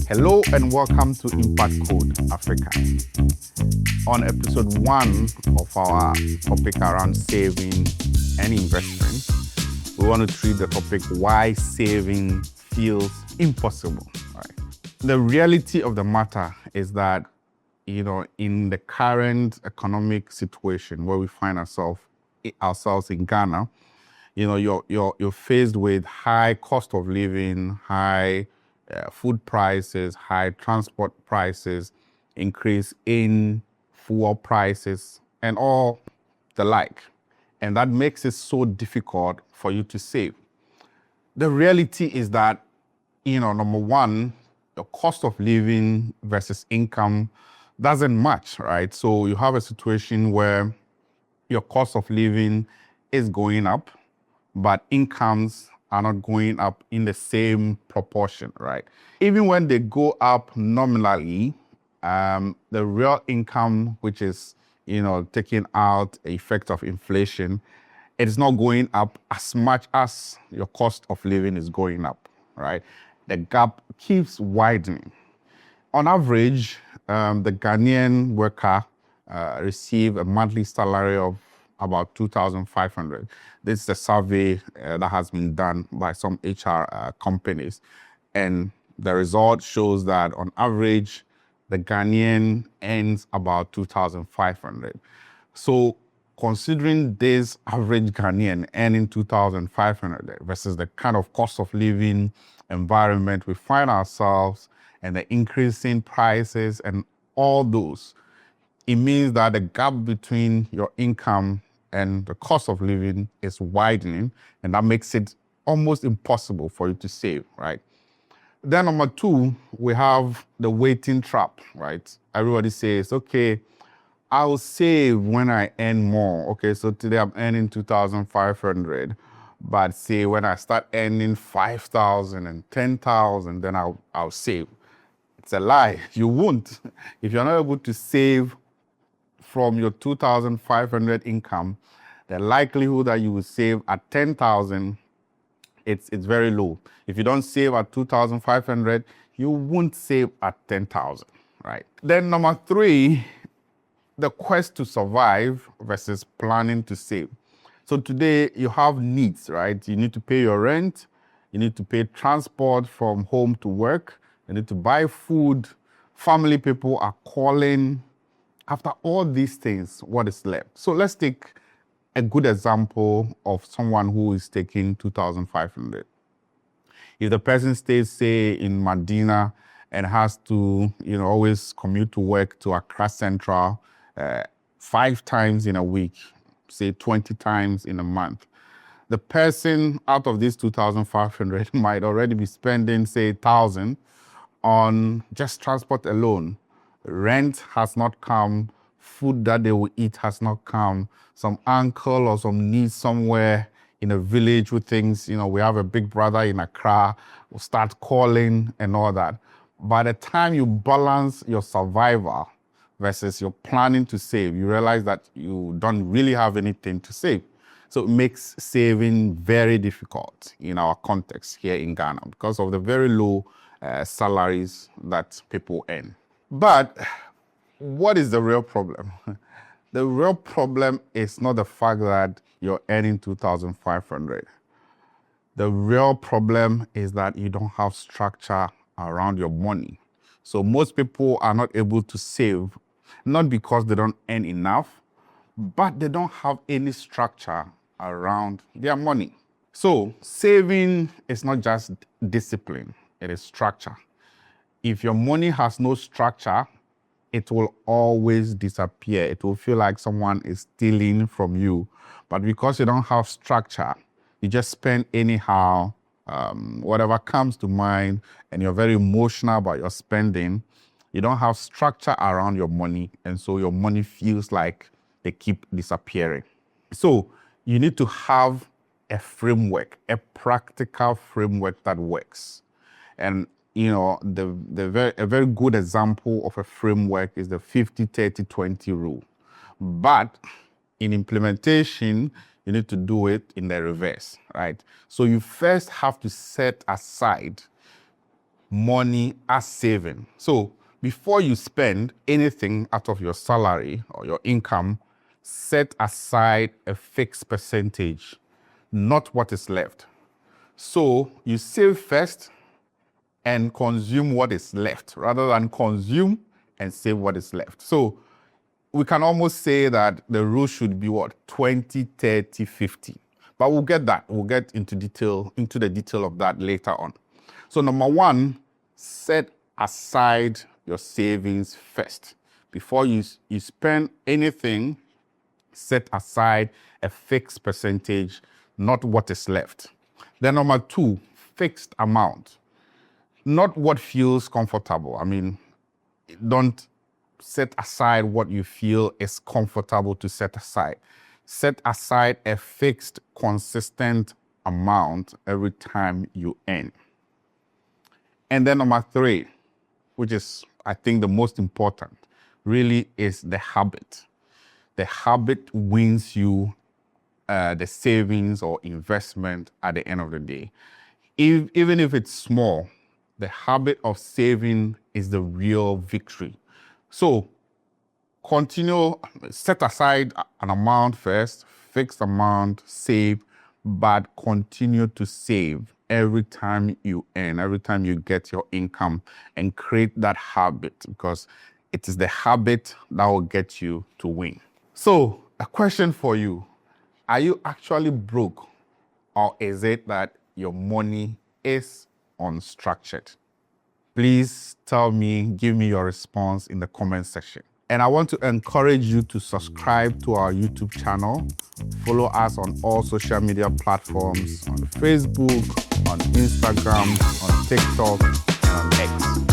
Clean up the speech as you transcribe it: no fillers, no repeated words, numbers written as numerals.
Hello and welcome to Impact Code Africa. On episode 1 of our topic around saving and investment, we want to treat the topic why saving feels impossible. Right? The reality of the matter is that, in the current economic situation where we find ourselves in Ghana, you're faced with high cost of living, high food prices, high transport prices, increase in fuel prices, and all the like. And that makes it so difficult for you to save. The reality is that, number one, the cost of living versus income doesn't match, right? So you have a situation where your cost of living is going up, but incomes are not going up in the same proportion, right? Even when they go up nominally, the real income, which is, taking out the effect of inflation, it is not going up as much as your cost of living is going up, right? The gap keeps widening. On average, the Ghanaian worker receives a monthly salary of about 2,500. This is a survey that has been done by some HR companies. And the result shows that on average, the Ghanaian earns about 2,500. So considering this average Ghanaian earning 2,500 versus the kind of cost of living environment we find ourselves and the increasing prices and all those, it means that the gap between your income and the cost of living is widening, and that makes it almost impossible for you to save, right? Then number two, we have the waiting trap, right? Everybody says, okay, I'll save when I earn more. Okay, so today I'm earning 2,500, but say when I start earning 5,000 and 10,000, then I'll save. It's a lie. You won't. If you're not able to save from your 2,500 income, the likelihood that you will save at 10,000, it's very low. If you don't save at 2,500, you won't save at 10,000, right? Then number three, the quest to survive versus planning to save. So today you have needs, right? You need to pay your rent, you need to pay transport from home to work, you need to buy food, family people are calling. After all these things, what is left? So let's take a good example of someone who is taking 2,500. If the person stays, say, in Medina and has to, always commute to work to Accra Central 5 times in a week, say 20 times in a month, the person out of these 2,500 might already be spending, say, 1,000 on just transport alone. Rent has not come, food that they will eat has not come, some uncle or some niece somewhere in a village who thinks, we have a big brother in Accra, will start calling and all that. By the time you balance your survival versus your planning to save, you realize that you don't really have anything to save. So it makes saving very difficult in our context here in Ghana because of the very low salaries that people earn. But what is the real problem? The real problem is not the fact that you're earning 2,500. The real problem is that you don't have structure around your money. So most people are not able to save, not because they don't earn enough, but they don't have any structure around their money. So saving is not just discipline, it is structure. If your money has no structure, it will always disappear. It will feel like someone is stealing from you. But because you don't have structure, you just spend anyhow, whatever comes to mind, and you're very emotional about your spending. You don't have structure around your money, and so your money feels like they keep disappearing. So you need to have a framework, a practical framework that works. And a very good example of a framework is the 50-30-20 rule. But in implementation, you need to do it in the reverse, right? So you first have to set aside money as saving. So before you spend anything out of your salary or your income, set aside a fixed percentage, not what is left. So you save first and consume what is left rather than consume and save what is left. So we can almost say that the rule should be what? 20, 30, 50. But we'll get that. We'll get into the detail of that later on. So number one, set aside your savings first. Before you spend anything, set aside a fixed percentage, not what is left. Then number two, fixed amount. Not what feels comfortable. I mean, don't set aside what you feel is comfortable to set aside. Set aside a fixed, consistent amount every time you earn. And then number three, which is, I think, the most important, really is the habit. The habit wins you the savings or investment at the end of the day. Even if it's small, the habit of saving is the real victory. So continue, set aside an amount first, fixed amount, save, but continue to save every time you earn, every time you get your income, and create that habit, because it is the habit that will get you to win. So a question for you, are you actually broke, or is it that your money is unstructured? Please tell me, give me your response in the comment section. And I want to encourage you to subscribe to our YouTube channel. Follow us on all social media platforms, on Facebook, on Instagram, on TikTok, and on X.